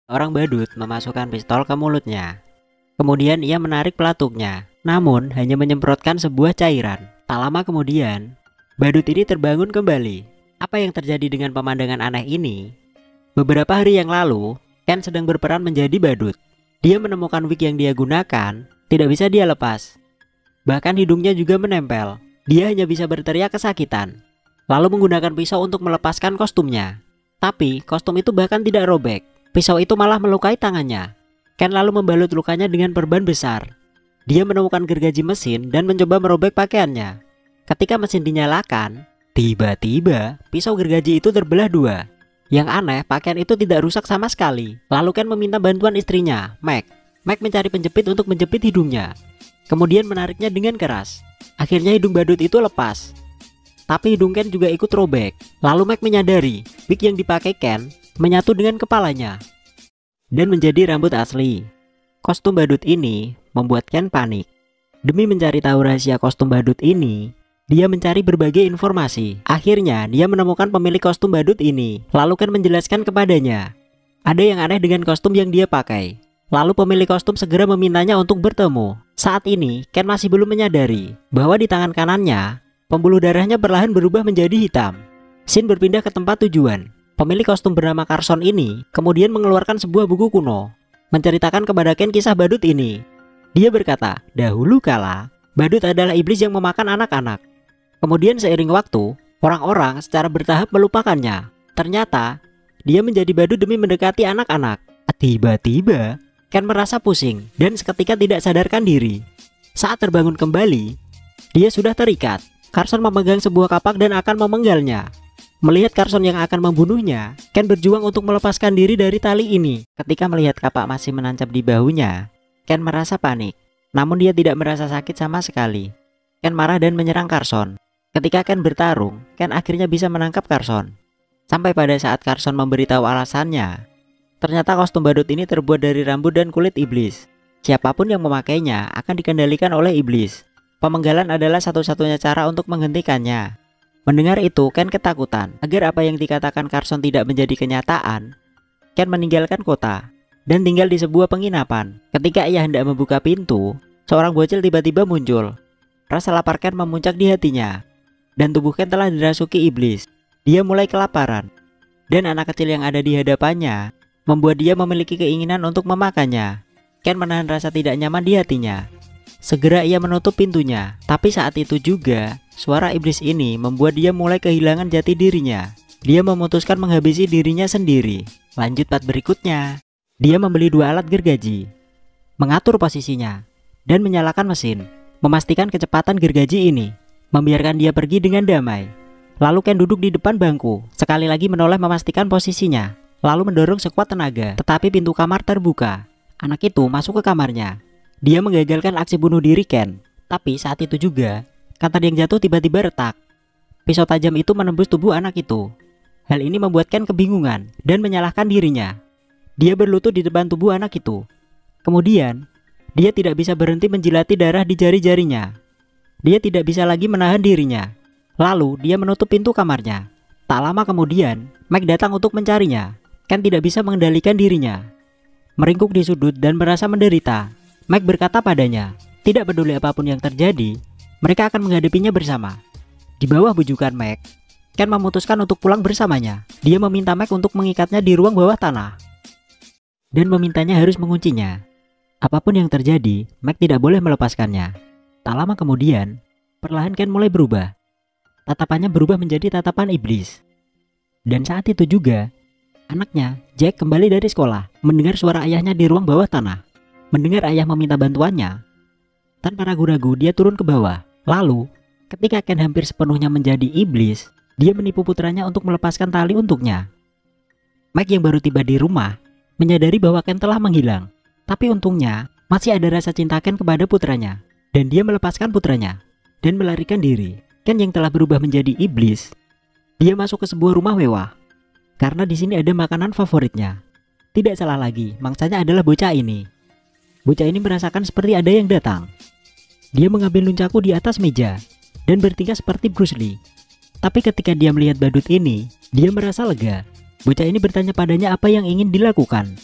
Orang badut memasukkan pistol ke mulutnya. Kemudian ia menarik pelatuknya, namun hanya menyemprotkan sebuah cairan. Tak lama kemudian, badut ini terbangun kembali. Apa yang terjadi dengan pemandangan aneh ini? Beberapa hari yang lalu, Ken sedang berperan menjadi badut. Dia menemukan wig yang dia gunakan, tidak bisa dia lepas. Bahkan hidungnya juga menempel. Dia hanya bisa berteriak kesakitan, lalu menggunakan pisau untuk melepaskan kostumnya. Tapi kostum itu bahkan tidak robek. Pisau itu malah melukai tangannya. Ken lalu membalut lukanya dengan perban besar. Dia menemukan gergaji mesin dan mencoba merobek pakaiannya. Ketika mesin dinyalakan, tiba-tiba pisau gergaji itu terbelah dua. Yang aneh, pakaian itu tidak rusak sama sekali. Lalu Ken meminta bantuan istrinya, Meg. Meg mencari penjepit untuk menjepit hidungnya, kemudian menariknya dengan keras. Akhirnya hidung badut itu lepas. Tapi hidung Ken juga ikut robek. Lalu Meg menyadari wig yang dipakai Ken menyatu dengan kepalanya dan menjadi rambut asli. Kostum badut ini membuat Ken panik. Demi mencari tahu rahasia kostum badut ini, dia mencari berbagai informasi. Akhirnya dia menemukan pemilik kostum badut ini. Lalu Ken menjelaskan kepadanya ada yang aneh dengan kostum yang dia pakai. Lalu pemilik kostum segera memintanya untuk bertemu. Saat ini Ken masih belum menyadari bahwa di tangan kanannya pembuluh darahnya perlahan berubah menjadi hitam. Scene berpindah ke tempat tujuan. Pemilik kostum bernama Carson ini kemudian mengeluarkan sebuah buku kuno, menceritakan kepada Ken kisah badut ini. Dia berkata, dahulu kala, badut adalah iblis yang memakan anak-anak. Kemudian seiring waktu, orang-orang secara bertahap melupakannya. Ternyata, dia menjadi badut demi mendekati anak-anak. Tiba-tiba, Ken merasa pusing dan seketika tidak sadarkan diri. Saat terbangun kembali, dia sudah terikat. Carson memegang sebuah kapak dan akan memenggalnya. Melihat Carson yang akan membunuhnya, Ken berjuang untuk melepaskan diri dari tali ini. Ketika melihat kapak masih menancap di bahunya, Ken merasa panik. Namun dia tidak merasa sakit sama sekali. Ken marah dan menyerang Carson. Ketika Ken bertarung, Ken akhirnya bisa menangkap Carson. Sampai pada saat Carson memberitahu alasannya, ternyata kostum badut ini terbuat dari rambut dan kulit iblis. Siapapun yang memakainya akan dikendalikan oleh iblis. Pemenggalan adalah satu-satunya cara untuk menghentikannya. Mendengar itu, Ken ketakutan. Agar apa yang dikatakan Carson tidak menjadi kenyataan, Ken meninggalkan kota dan tinggal di sebuah penginapan. Ketika ia hendak membuka pintu, seorang bocil tiba-tiba muncul. Rasa lapar Ken memuncak di hatinya, dan tubuh Ken telah dirasuki iblis. Dia mulai kelaparan, dan anak kecil yang ada di hadapannya membuat dia memiliki keinginan untuk memakannya. Ken menahan rasa tidak nyaman di hatinya. Segera ia menutup pintunya, tapi saat itu juga suara iblis ini membuat dia mulai kehilangan jati dirinya. Dia memutuskan menghabisi dirinya sendiri. Lanjut part berikutnya. Dia membeli 2 alat gergaji, mengatur posisinya, dan menyalakan mesin, memastikan kecepatan gergaji ini, membiarkan dia pergi dengan damai. Lalu Ken duduk di depan bangku, sekali lagi menoleh memastikan posisinya, lalu mendorong sekuat tenaga. Tetapi pintu kamar terbuka. Anak itu masuk ke kamarnya. Dia menggagalkan aksi bunuh diri Ken. Tapi saat itu juga, kantar yang jatuh tiba-tiba retak. Pisau tajam itu menembus tubuh anak itu. Hal ini membuat Ken kebingungan dan menyalahkan dirinya. Dia berlutut di depan tubuh anak itu. Kemudian, dia tidak bisa berhenti menjilati darah di jari-jarinya. Dia tidak bisa lagi menahan dirinya. Lalu, dia menutup pintu kamarnya. Tak lama kemudian, Meg datang untuk mencarinya. Ken tidak bisa mengendalikan dirinya, meringkuk di sudut dan merasa menderita. Meg berkata padanya, tidak peduli apapun yang terjadi, mereka akan menghadapinya bersama. Di bawah bujukan Meg, Ken memutuskan untuk pulang bersamanya. Dia meminta Meg untuk mengikatnya di ruang bawah tanah dan memintanya harus menguncinya. Apapun yang terjadi, Meg tidak boleh melepaskannya. Tak lama kemudian, perlahan Ken mulai berubah. Tatapannya berubah menjadi tatapan iblis. Dan saat itu juga, anaknya, Jack, kembali dari sekolah, mendengar suara ayahnya di ruang bawah tanah. Mendengar ayah meminta bantuannya, tanpa ragu-ragu dia turun ke bawah. Lalu, ketika Ken hampir sepenuhnya menjadi iblis, dia menipu putranya untuk melepaskan tali untuknya. Meg yang baru tiba di rumah menyadari bahwa Ken telah menghilang. Tapi untungnya masih ada rasa cinta Ken kepada putranya, dan dia melepaskan putranya dan melarikan diri. Ken yang telah berubah menjadi iblis, dia masuk ke sebuah rumah mewah karena di sini ada makanan favoritnya. Tidak salah lagi, mangsanya adalah bocah ini. Bocah ini merasakan seperti ada yang datang. Dia mengambil nunchaku di atas meja dan bertingkah seperti Bruce Lee. Tapi ketika dia melihat badut ini, dia merasa lega. Bocah ini bertanya padanya apa yang ingin dilakukan.